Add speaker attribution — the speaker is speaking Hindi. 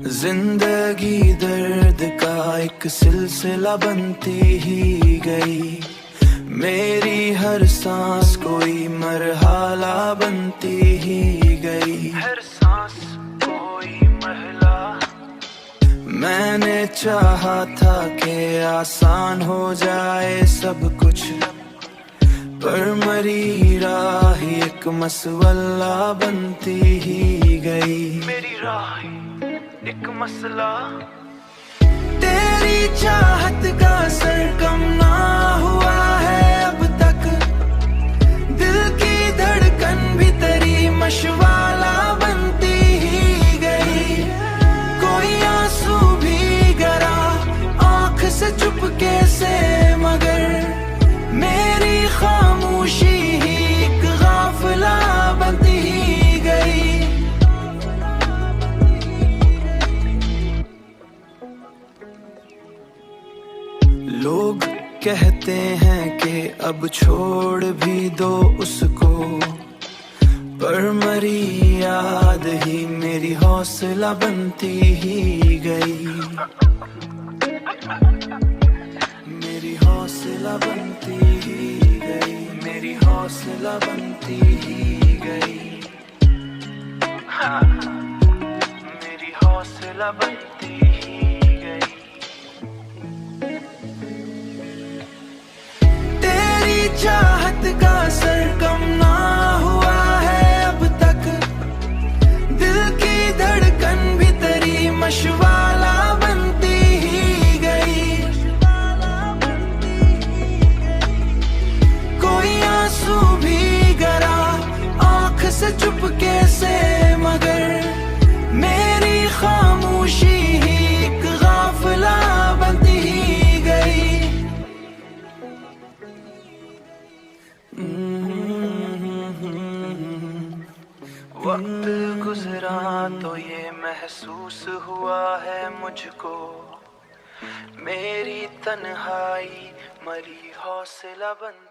Speaker 1: जिंदगी दर्द का एक सिलसिला बनती ही गई। मेरी हर सांस कोई मरहला बनती ही गई। हर सांस कोई मरहला। मैंने चाहा था कि आसान हो जाए सब कुछ, पर मरी राह एक मसवला बनती ही गई। मेरी राह एक मसला। तेरी चाहत का सरगम ना हुआ है अब तक, दिल की धड़कन भी तेरी मशवाला बनती ही गई। कोई आंसू भी गिरा आंख से चुपके से, मगर मेरी खामोशी ही एक गाफिला बनती ही गई। लोग कहते हैं कि अब छोड़ भी दो उसको, पर मरी याद ही मेरी हौसला बनती ही गई। मेरी हौसला बनती ही गई। मेरी हौसला बनती ही गई। मेरी हौसला बनती ही गई। तेरी चाहत का सरगम ना हुआ है अब तक, दिल की धड़कन भी तेरी मशवाला बनती ही गई। कोई आंसू भी गिरा आंख से चुपके से, मगर मेरी खामोशी ही एक गाफिला बनती ही गई। वक्त गुजरा तो ये महसूस हुआ है मुझको, मेरी तन्हाई मरी हौसला बनती।